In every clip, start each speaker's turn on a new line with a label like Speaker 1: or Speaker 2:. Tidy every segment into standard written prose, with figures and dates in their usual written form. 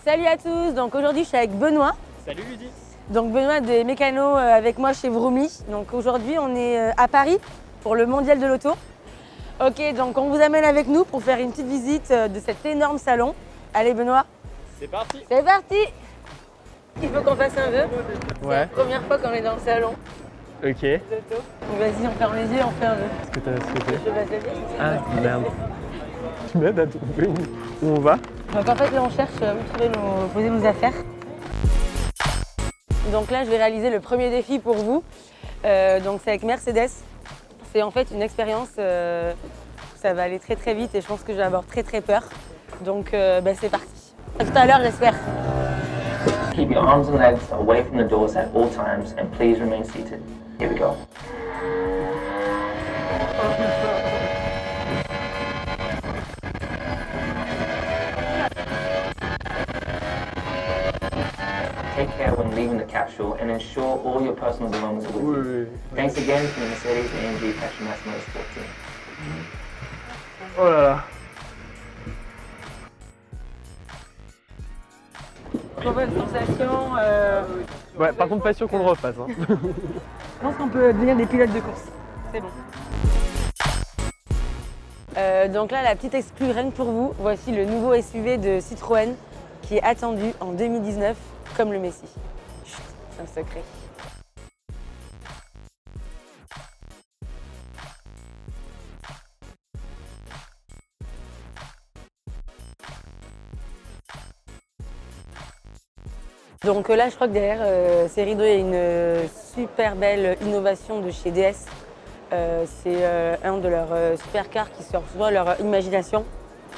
Speaker 1: Salut à tous, donc aujourd'hui je suis avec Benoît.
Speaker 2: Salut Ludie.
Speaker 1: Donc Benoît des mécanos avec moi chez Vroomly. Donc aujourd'hui on est à Paris pour le mondial de l'auto. Ok, donc on vous amène avec nous pour faire une petite visite de cet énorme salon. Allez Benoît.
Speaker 2: C'est parti.
Speaker 1: C'est parti. Il faut qu'on fasse un vœu. C'est
Speaker 2: Ouais.
Speaker 1: la première fois qu'on est dans le salon
Speaker 2: Ok.
Speaker 1: d'auto. Donc vas-y, on ferme les yeux, on fait un vœu.
Speaker 2: Est-ce que t'as souhaité?
Speaker 1: Je passe le pied.
Speaker 2: Ah merde. Tu m'aides à trouver où on va?
Speaker 1: Donc en fait là on cherche où poser nos affaires. Donc là je vais réaliser le premier défi pour vous. Donc c'est avec Mercedes. C'est en fait une expérience, ça va aller très très vite et je pense que je vais avoir très très peur. Donc c'est parti. À tout à l'heure j'espère.
Speaker 3: Keep your arms and legs away from the doors at all times and please remain seated. Here we go. Take care when leaving the capsule and ensure all your personal belongings are with you. Thanks again to the Mercedes-AMG Petronas Motorsport team.
Speaker 2: Oh là là.
Speaker 1: Trop bonne sensation.
Speaker 2: Ouais, par contre pas sûr qu'on le refasse. Hein.
Speaker 1: Je pense qu'on peut devenir des pilotes de course. C'est bon. Donc là, la petite exclue rien que pour vous, voici le nouveau SUV de Citroën qui est attendu en 2019 comme le Messi. Chut, c'est un secret. Donc là, je crois que derrière ces rideaux, il y a une super belle innovation de chez DS. C'est un de leurs supercars qui sort souvent leur imagination.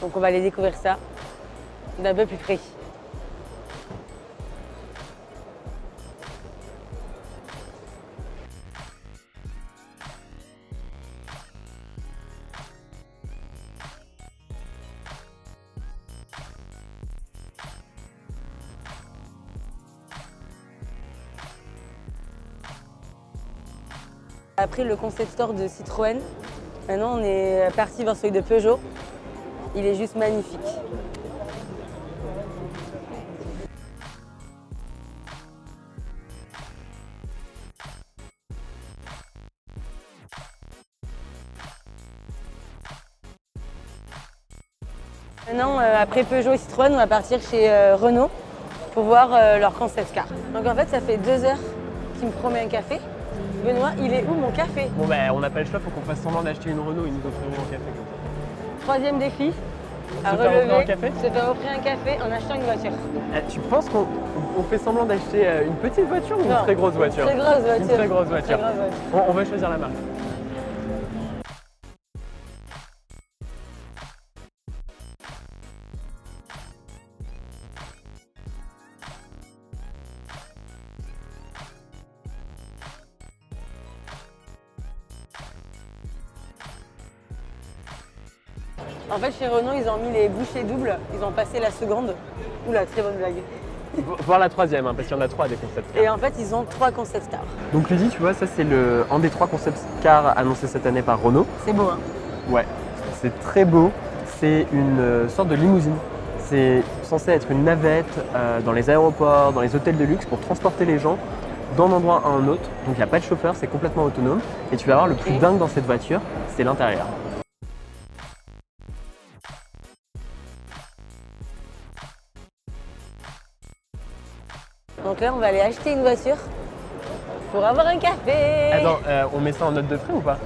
Speaker 1: Donc on va aller découvrir ça d'un peu plus près. Après le concept store de Citroën, maintenant on est parti vers celui de Peugeot. Il est juste magnifique. Maintenant, après Peugeot et Citroën, on va partir chez Renault pour voir leur concept car. Donc en fait, ça fait 2 heures qu'il me promet un café. Benoît, il est où mon café?
Speaker 2: Bon bah on n'a pas le choix, faut qu'on fasse semblant d'acheter une Renault, ils nous offriront un café comme ça.
Speaker 1: 3e défi à
Speaker 2: Se faire offrir
Speaker 1: relever,
Speaker 2: un café
Speaker 1: se faire offrir un café en achetant une voiture.
Speaker 2: Tu penses qu'on fait semblant d'acheter une petite voiture ou une
Speaker 1: Non,
Speaker 2: très grosse voiture?
Speaker 1: Très grosse voiture.
Speaker 2: Une très grosse voiture.
Speaker 1: Très grosse voiture.
Speaker 2: On va choisir la marque.
Speaker 1: En fait, chez Renault, ils ont mis les bouchées doubles, ils ont passé la seconde. Oula, très bonne blague.
Speaker 2: Voir la troisième, hein, parce qu'il y en a 3 des concept cars.
Speaker 1: Et en fait, ils ont 3 concept cars.
Speaker 2: Donc Ludie, tu vois, ça c'est un des 3 concept cars annoncés cette année par Renault.
Speaker 1: C'est beau, hein?
Speaker 2: Ouais, c'est très beau. C'est une sorte de limousine. C'est censé être une navette dans les aéroports, dans les hôtels de luxe pour transporter les gens d'un endroit à un autre. Donc il n'y a pas de chauffeur, c'est complètement autonome. Et tu vas voir le plus dingue dans cette voiture, c'est l'intérieur.
Speaker 1: Donc là, on va aller acheter une voiture pour avoir un café.
Speaker 2: Attends, on met ça en note de frais ou pas?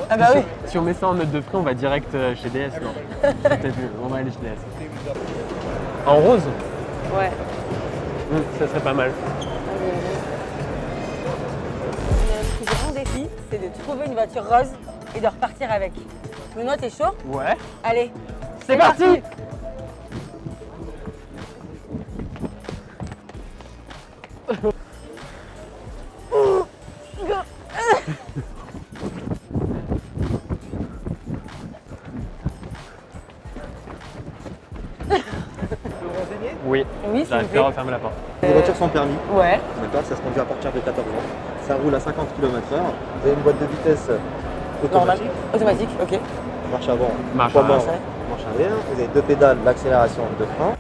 Speaker 1: Ah bah oui.
Speaker 2: Si on met ça en note de frais, on va direct chez DS, non? Peut-être mieux, on va aller chez DS. En rose?
Speaker 1: Ouais.
Speaker 2: Ça serait pas mal.
Speaker 1: Le plus grand défi, c'est de trouver une voiture rose et de repartir avec. Benoît, t'es chaud?
Speaker 2: Ouais.
Speaker 1: Allez,
Speaker 2: C'est parti. Oui,
Speaker 1: Oui, s'il vous
Speaker 2: j'arrive
Speaker 1: plaît.
Speaker 2: pas à refermer la porte.
Speaker 4: Les voitures sont permis,
Speaker 1: Ouais.
Speaker 4: d'accord, ça se conduit à partir de 14 ans. Ça roule à 50 km/h. Vous avez une boîte de vitesse
Speaker 1: Normal.
Speaker 4: automatique,
Speaker 1: Automatique, ok.
Speaker 4: marche avant,
Speaker 2: Marche
Speaker 4: poids
Speaker 2: arrière.
Speaker 4: mort, marche arrière. Vous avez 2 pédales d'accélération, de frein.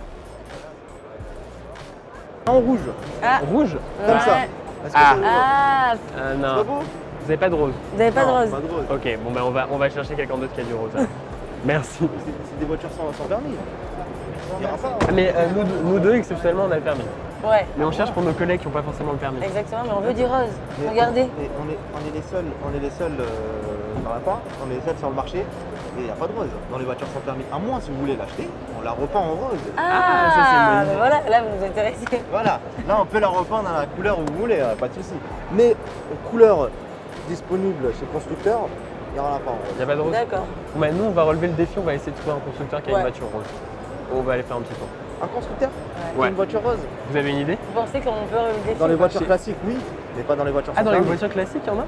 Speaker 4: En rouge.
Speaker 1: Ah,
Speaker 2: Rouge?
Speaker 4: Comme ça.
Speaker 1: ouais.
Speaker 4: Est-ce que
Speaker 2: Ah.
Speaker 4: c'est beau?
Speaker 1: Ah,
Speaker 2: Ah
Speaker 4: C'est
Speaker 2: non.
Speaker 4: pas beau?
Speaker 2: Vous avez pas de rose?
Speaker 1: vous avez pas de
Speaker 4: Non,
Speaker 1: rose.
Speaker 4: Pas de rose.
Speaker 2: Ok, bon ben on va chercher quelqu'un d'autre qui a du rose. alors. Merci.
Speaker 4: C'est des voitures sans permis. Il y aura pas.
Speaker 2: Ah, mais nous deux, exceptionnellement, on a le permis.
Speaker 1: Ouais,
Speaker 2: Mais on cherche pour nos collègues qui n'ont pas forcément le permis.
Speaker 1: exactement, mais on veut du rose.
Speaker 4: Mais
Speaker 1: Regardez.
Speaker 4: on est les seuls dans la part, on est les seuls sur le marché et il n'y a pas de rose dans les voitures sans permis. À moins si vous voulez l'acheter, on la repeint en rose.
Speaker 2: Ah, ça, c'est une bonne idée.
Speaker 1: ben voilà, là vous nous intéressez.
Speaker 4: Voilà, là on peut la repeindre à la couleur où vous voulez, pas de souci. Mais couleur disponible chez le constructeur, il n'y aura pas en
Speaker 2: Il
Speaker 4: rose.
Speaker 2: n'y a pas de rose?
Speaker 1: D'accord.
Speaker 2: Bon, ben, nous, on va relever le défi, on va essayer de trouver un constructeur qui a
Speaker 1: Ouais.
Speaker 2: une voiture rose. On va aller faire un petit tour.
Speaker 4: Un constructeur qui a
Speaker 2: Ouais.
Speaker 4: une voiture rose.
Speaker 2: Vous avez une idée?
Speaker 1: Vous pensez qu'on peut relever le défi?
Speaker 4: Dans les voitures
Speaker 2: chez-
Speaker 4: classiques, oui, mais pas dans les voitures
Speaker 2: Ah,
Speaker 4: sans
Speaker 2: dans les
Speaker 4: permis.
Speaker 2: voitures classiques, il y en a?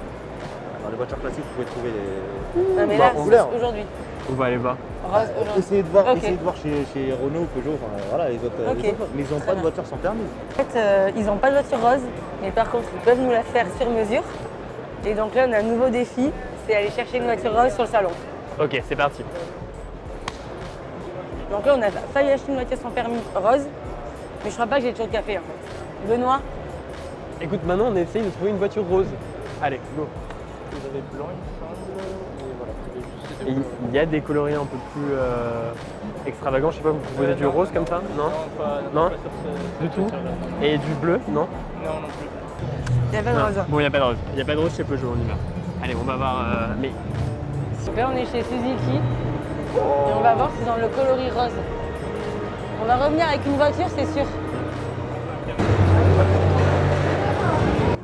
Speaker 4: Dans les voitures classiques, vous pouvez trouver les.
Speaker 1: Non, mais
Speaker 4: Bah,
Speaker 1: là,
Speaker 4: en
Speaker 1: c'est
Speaker 4: couleur.
Speaker 1: aujourd'hui.
Speaker 2: On va aller voir.
Speaker 1: Rose aujourd'hui.
Speaker 4: Essayez de voir,
Speaker 1: Ok.
Speaker 4: chez Renault, Peugeot, enfin voilà, les autres,
Speaker 1: Ok.
Speaker 4: mais ils n'ont
Speaker 1: Très
Speaker 4: pas de
Speaker 1: bien.
Speaker 4: voiture sans permis.
Speaker 1: En fait, ils n'ont pas de voiture rose, mais par contre, ils peuvent nous la faire sur mesure. Et donc là, on a un nouveau défi, c'est aller chercher une voiture rose sur le salon.
Speaker 2: Ok, c'est parti.
Speaker 1: Donc là, on a failli acheter une voiture sans permis rose, mais je crois pas que j'ai toujours le café en fait. Benoît,
Speaker 2: Écoute, maintenant, on essaye de trouver une voiture rose. Allez, go. Et il y a des coloris un peu plus extravagants. Je sais pas, vous proposez du rose comme ça? Non? Non? Du tout? Et du bleu? Non?
Speaker 1: il n'y a pas de
Speaker 2: Non.
Speaker 1: rose.
Speaker 2: Bon, il n'y a pas de rose. Il n'y a pas de rose chez Peugeot, on y va. Allez, on va voir. Mais
Speaker 1: Donc là, on est chez Suzuki et on va voir si dans le coloris rose. On va revenir avec une voiture, c'est sûr.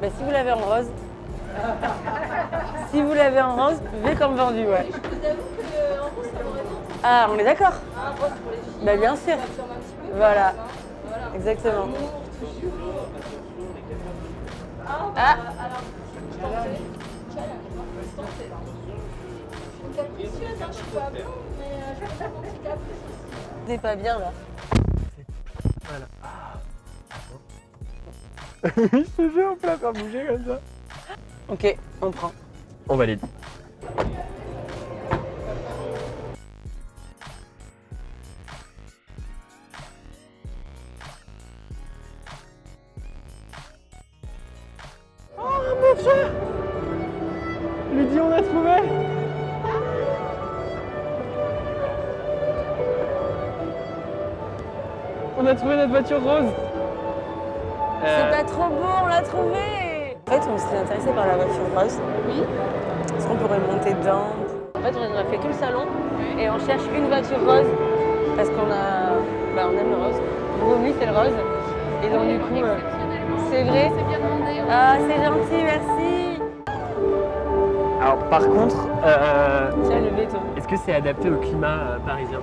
Speaker 1: Bah, si vous l'avez en rose, si vous l'avez en rose, V comme vendu, ouais. Ah, on est d'accord? Bah, bien sûr. Voilà. Exactement. Ah,
Speaker 5: capricieuse, hein, je suis pas blanc, mais je vais faire mon petit caprice aussi.
Speaker 1: c'est pas bien là.
Speaker 2: je te jure, on peut la faire bouger comme ça.
Speaker 1: Ok, on prend.
Speaker 2: On valide. Oh mon Dieu! Lydie, on a trouvé! On a trouvé notre voiture rose!
Speaker 1: C'est pas trop beau, on l'a trouvé. En fait, on serait intéressé par la voiture rose. Oui. Est-ce qu'on pourrait monter dedans? En fait, on a fait tout le salon et on cherche une voiture rose parce qu'on a, on aime le rose. Pour lui, c'est le rose. Et donc du coup, c'est vrai.
Speaker 5: C'est bien demandé.
Speaker 1: Ah, c'est gentil, merci.
Speaker 2: Alors par contre,
Speaker 1: Tiens, le veto.
Speaker 2: est-ce que c'est adapté au climat parisien?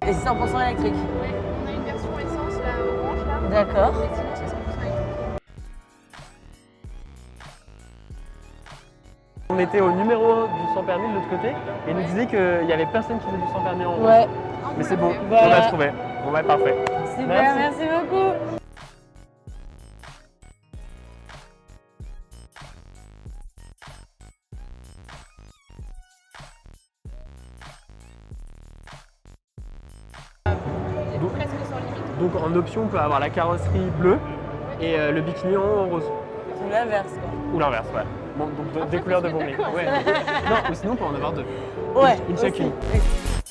Speaker 1: Et c'est 100% électrique.
Speaker 5: Ouais, on a une version essence là, orange là.
Speaker 1: D'accord.
Speaker 5: Mais sinon, c'est 100% électrique.
Speaker 2: On était au numéro 1 du sans permis de l'autre côté et il nous disait qu'il n'y avait personne qui faisait du sans permis en rose.
Speaker 1: Ouais.
Speaker 2: Mais c'est bon, on
Speaker 1: Voilà.
Speaker 2: a trouvé. Bon bah parfait.
Speaker 1: Super,
Speaker 2: Merci.
Speaker 1: merci beaucoup.
Speaker 5: Presque sans limite.
Speaker 2: Donc en option, on peut avoir la carrosserie bleue et le bikini en rose.
Speaker 1: C'est l'inverse quoi.
Speaker 2: Ou l'inverse, ouais. Bon, donc des couleurs de bon blé. Ouais. Non, ou sinon on peut en avoir deux.
Speaker 1: Ouais.
Speaker 2: Une
Speaker 1: aussi.
Speaker 2: chacune.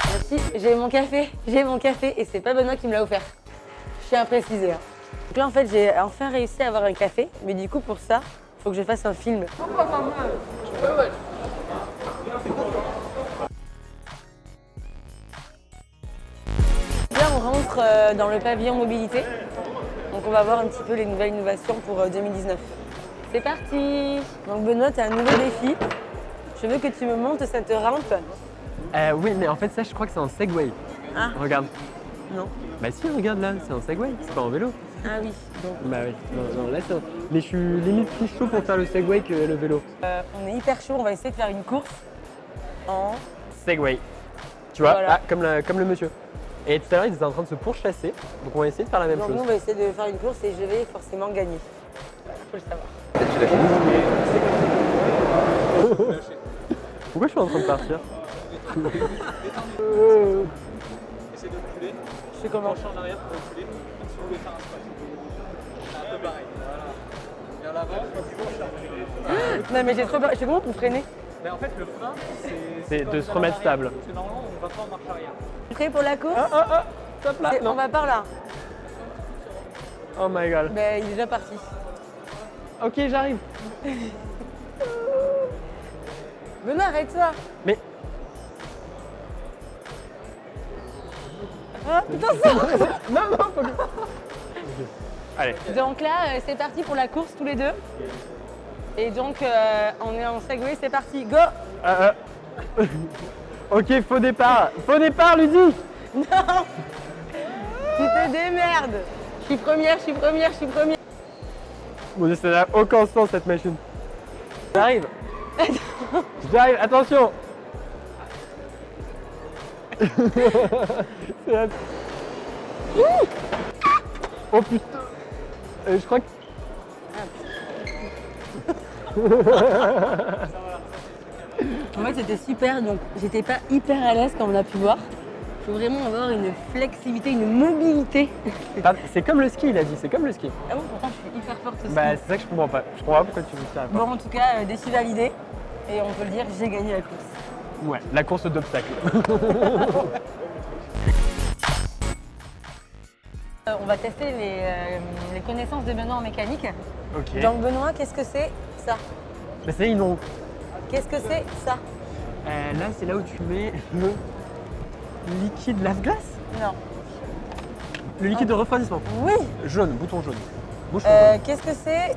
Speaker 1: Merci, j'ai mon café et c'est pas Benoît qui me l'a offert. Je tiens à préciser. Hein. Donc là en fait j'ai enfin réussi à avoir un café, mais du coup pour ça, faut que je fasse un film. Là on rentre dans le pavillon mobilité, donc on va voir un petit peu les nouvelles innovations pour 2019. C'est parti. Donc Benoît, tu as un nouveau défi. Je veux que tu me montes cette rampe.
Speaker 2: Oui, mais en fait ça je crois que c'est un Segway.
Speaker 1: Ah.
Speaker 2: Regarde.
Speaker 1: Non.
Speaker 2: Bah si, regarde là, c'est un Segway, c'est pas un vélo.
Speaker 1: Ah oui, donc
Speaker 2: Bah oui, non, là c'est un... Mais je suis limite plus chaud pour faire le Segway que le vélo.
Speaker 1: on est hyper chaud, on va essayer de faire une course en...
Speaker 2: Segway. Tu vois,
Speaker 1: Voilà.
Speaker 2: comme le monsieur. Et tout à l'heure, ils étaient en train de se pourchasser, donc on va essayer de faire la même
Speaker 1: Donc
Speaker 2: chose.
Speaker 1: nous on va essayer de faire une course et je vais forcément gagner. Faut le savoir.
Speaker 2: Pourquoi je suis en train de partir?
Speaker 1: Je fais comment?
Speaker 6: pouvez faire un squat. C'est un peu pareil. Voilà. Vers l'avant, quand tu vas chercher.
Speaker 1: Non mais j'ai trop peur. Je sais comment pour freiner.
Speaker 6: Mais en fait, le frein,
Speaker 2: C'est
Speaker 6: comme
Speaker 2: de
Speaker 6: vous
Speaker 2: se
Speaker 6: allez
Speaker 2: remettre
Speaker 6: en
Speaker 2: stable.
Speaker 6: arrière, Parce que normalement, on va pas en marche arrière.
Speaker 1: Prêt pour la course?
Speaker 2: Top là.
Speaker 1: On va par là.
Speaker 2: Oh my god.
Speaker 1: Ben il est déjà parti.
Speaker 2: Ok, j'arrive.
Speaker 1: Benoît, arrête-toi.
Speaker 2: Mais
Speaker 1: Ah putain ça.
Speaker 2: non, faut que... Allez.
Speaker 1: Donc là, c'est parti pour la course tous les deux. Et donc, on est en segway, c'est parti, go.
Speaker 2: Ok, faux départ. Faux départ, Ludie.
Speaker 1: Non. Tu te démerdes. Je suis première, je suis première, je suis première.
Speaker 2: Mon Dieu, ça n'a aucun sens cette machine. J'arrive. J'arrive, attention. C'est la- Oh putain. Je crois que...
Speaker 1: En fait, c'était super, donc j'étais pas hyper à l'aise comme on a pu voir. Il faut vraiment avoir une flexibilité, une mobilité.
Speaker 2: Ah, c'est comme le ski, il a dit, c'est comme le ski.
Speaker 1: Ah bon, pourtant je suis hyper forte aussi.
Speaker 2: Bah, c'est ça que je comprends pas. Je comprends pas pourquoi tu veux faire.
Speaker 1: Bon, en tout cas, défi validé. Et on peut le dire, j'ai gagné la course.
Speaker 2: Ouais, la course d'obstacles.
Speaker 1: On va tester les connaissances de Benoît en mécanique.
Speaker 2: Ok.
Speaker 1: Donc Benoît, qu'est-ce que c'est ça?
Speaker 2: Mais c'est inondé.
Speaker 1: Qu'est-ce que c'est ça?
Speaker 2: Là, c'est là où tu mets le liquide lave-glace.
Speaker 1: Non.
Speaker 2: Le liquide de refroidissement.
Speaker 1: Oui.
Speaker 2: Jaune, bouton jaune. Bouchon jaune.
Speaker 1: Qu'est-ce que c'est?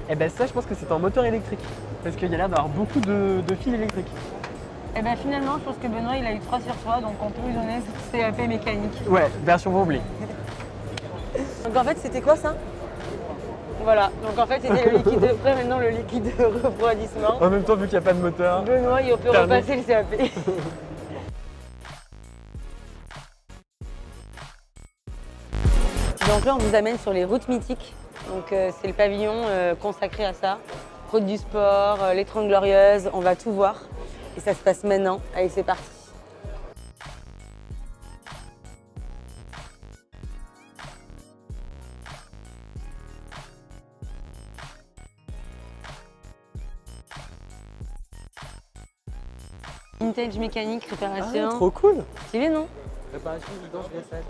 Speaker 2: Eh ben ça, je pense que c'est un moteur électrique. Parce qu'il y a l'air d'avoir beaucoup de fils électriques.
Speaker 1: Eh bien finalement, je pense que Benoît, il a eu 3 sur 3, donc on peut lui donner ce CAP mécanique.
Speaker 2: Ouais, version Vombly.
Speaker 1: Donc en fait, c'était quoi ça? Voilà, donc en fait, c'était le liquide de frais, maintenant le liquide de refroidissement.
Speaker 2: En même temps, vu qu'il n'y a pas de moteur.
Speaker 1: Benoît, il peut
Speaker 2: Thermique.
Speaker 1: repasser le CAP. Donc là, on vous amène sur les routes mythiques. Donc c'est le pavillon consacré à ça. Route du sport, les 30 Glorieuses, on va tout voir. Et ça se passe maintenant. Allez, c'est parti. Vintage mécanique, réparation.
Speaker 2: Trop cool.
Speaker 1: Stylé, non?
Speaker 6: Réparation du danse vaisselle.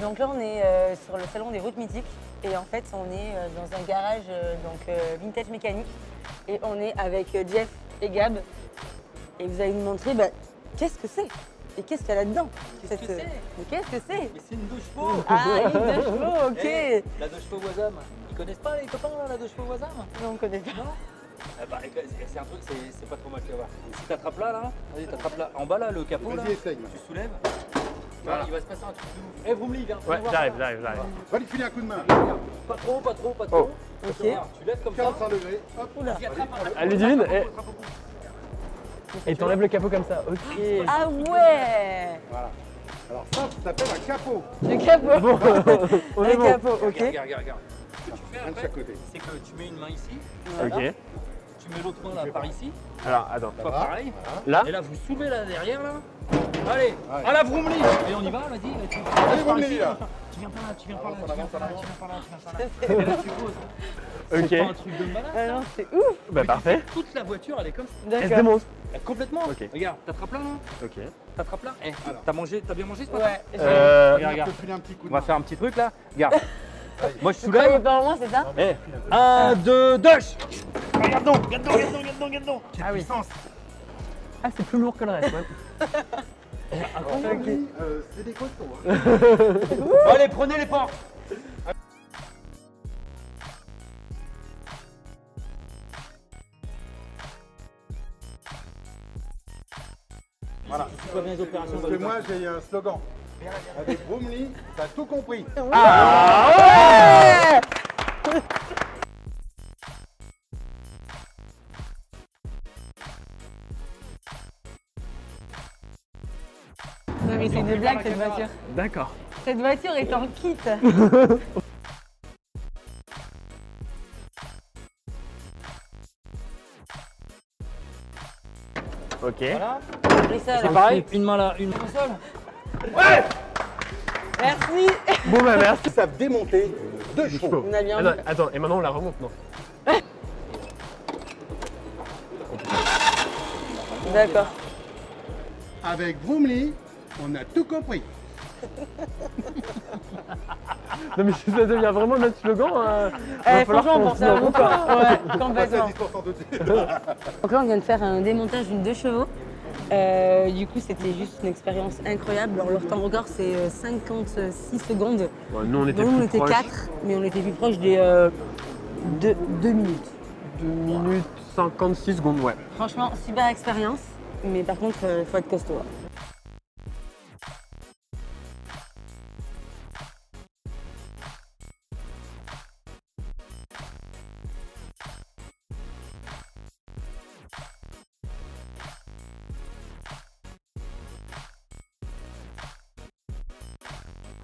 Speaker 1: Donc là, on est sur le salon des routes mythiques et en fait, on est dans un garage vintage mécanique et on est avec Jeff et Gab et vous allez nous montrer qu'est-ce que c'est et qu'est-ce qu'il y a là-dedans.
Speaker 6: Qu'est-ce que c'est
Speaker 1: Mais qu'est-ce que c'est?
Speaker 6: Mais c'est une deux chevaux.
Speaker 1: Ah, une de chevaux, ok.
Speaker 6: Eh, la deux chevaux Wazam. Ils connaissent pas les copains là, la deux chevaux Wazam?
Speaker 1: Non, on connaît pas.
Speaker 6: Non. Eh bah, c'est un truc, c'est pas trop mal, tu vas voir. Si t'attrapes là, vas-y, t'attrapes là, en bas là, le capot là,
Speaker 4: Vas-y, essaye.
Speaker 6: tu soulèves.
Speaker 4: Voilà.
Speaker 6: Il va se passer un truc de ouf. Eh, Vroomli, viens.
Speaker 2: Ouais,
Speaker 6: viens voir
Speaker 2: j'arrive.
Speaker 6: ça.
Speaker 4: Va lui filer un coup de main.
Speaker 6: Regarde, pas trop, pas trop, pas trop.
Speaker 2: Oh.
Speaker 1: Ok.
Speaker 6: Regarde, tu lèves comme ça.
Speaker 4: 45 degrés. Hop.
Speaker 6: Vas-y, attrape un peu.
Speaker 2: Ah, Ludivine, et t'enlèves le capot comme ça. Ok.
Speaker 1: Ah ouais.
Speaker 4: Voilà. Alors ça s'appelle un capot.
Speaker 1: Le capot.
Speaker 2: Bon, on est
Speaker 1: Le
Speaker 2: bon.
Speaker 1: capot, ok.
Speaker 6: Regarde. Ce que tu fais
Speaker 4: Un de
Speaker 6: après,
Speaker 4: chaque côté.
Speaker 6: c'est que tu mets une main ici,
Speaker 2: Ok.
Speaker 6: tu mets l'autre main là par ici,
Speaker 2: Alors, attends.
Speaker 6: toi
Speaker 4: Voilà.
Speaker 6: pareil.
Speaker 2: Là
Speaker 6: Et là, vous soulevez là derrière là. Allez,
Speaker 4: Ouais.
Speaker 6: à la Vroomli. Et on y va, vas-y. Tu
Speaker 4: Allez,
Speaker 6: passes par
Speaker 4: Vroomli,
Speaker 6: ici.
Speaker 4: là.
Speaker 6: Tu viens par là, tu viens par là,
Speaker 4: Avance,
Speaker 6: tu viens
Speaker 4: avance,
Speaker 6: par là,
Speaker 4: avance.
Speaker 6: tu viens par là, tu viens par là. Et là, tu poses.
Speaker 2: Ok.
Speaker 6: C'est pas un truc de malade.
Speaker 1: Ah non, c'est ouf.
Speaker 2: Bah parfait.
Speaker 6: Toute la voiture, elle est comme ça.
Speaker 2: Elle se
Speaker 1: D'accord.
Speaker 2: démonte.
Speaker 6: Complètement.
Speaker 2: Ok.
Speaker 6: Regarde, t'attrapes là, non?
Speaker 2: Ok.
Speaker 6: T'attrapes là? Eh,
Speaker 4: Alors.
Speaker 6: t'as bien mangé ce matin?
Speaker 1: Ouais.
Speaker 6: Regarde,
Speaker 4: On
Speaker 6: regarde.
Speaker 4: peut filer un petit coup
Speaker 6: On
Speaker 4: de
Speaker 6: va
Speaker 4: main.
Speaker 6: faire un petit truc là. Regarde. Moi, je
Speaker 1: Vous croyez
Speaker 6: soulève.
Speaker 1: pas en moi, c'est ça?
Speaker 6: Eh, 1, 2, dash. Regarde donc, regarde donc.
Speaker 1: Ah oui.
Speaker 2: Ah, c'est plus lourd que le reste. Ouais.
Speaker 4: Lui, c'est des costauds. Hein.
Speaker 6: Bon, allez, prenez les portes.
Speaker 4: Voilà.
Speaker 6: C'est pas bien les opérations.
Speaker 4: Parce que moi j'ai un slogan. Avec Vroomli, t'as tout compris.
Speaker 2: Ah ouais.
Speaker 1: Non mais c'est une blague cette voiture.
Speaker 2: D'accord.
Speaker 1: Cette voiture est en kit.
Speaker 2: Ok.
Speaker 6: Voilà.
Speaker 1: Pris ça,
Speaker 6: C'est
Speaker 1: là.
Speaker 6: pareil, une main là, une main au sol.
Speaker 1: Merci.
Speaker 2: Bon bah merci.
Speaker 7: Ils savent démonter deux chevaux.
Speaker 1: On a bien
Speaker 2: Attends,
Speaker 1: vu.
Speaker 2: attends, et maintenant on la remonte, non?
Speaker 1: D'accord.
Speaker 7: Avec Vroomly, on a tout compris.
Speaker 2: Non mais si ça devient vraiment notre slogan,
Speaker 1: Franchement, pour ça,
Speaker 2: on pas.
Speaker 1: ouais,
Speaker 7: On passe à
Speaker 1: complètement.
Speaker 7: 10% dessus.
Speaker 1: Donc là, on vient de faire un démontage d'une 2 chevaux. Du coup, c'était juste une expérience incroyable. Alors, leur temps record, c'est 56 secondes.
Speaker 2: Ouais, nous on était
Speaker 1: Donc,
Speaker 2: plus
Speaker 1: on était
Speaker 2: proches.
Speaker 1: 4, mais on était plus proche des 2 minutes.
Speaker 2: 2 minutes 56 secondes, ouais.
Speaker 1: Franchement, super expérience. Mais par contre, il faut être costaud. Là.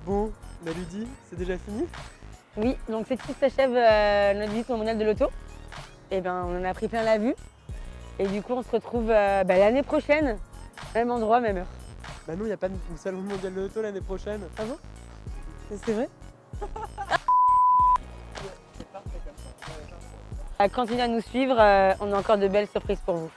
Speaker 2: Bon, Maludi, c'est déjà fini?
Speaker 1: Oui, donc c'est ici que s'achève notre visite au mondial de l'auto. Et ben, on en a pris plein la vue. Et du coup, on se retrouve l'année prochaine, même endroit, même heure.
Speaker 2: Bah non, il n'y a pas de salon mondial de l'auto l'année prochaine.
Speaker 1: Ah bon? C'est vrai? Continuez à nous suivre, on a encore de belles surprises pour vous.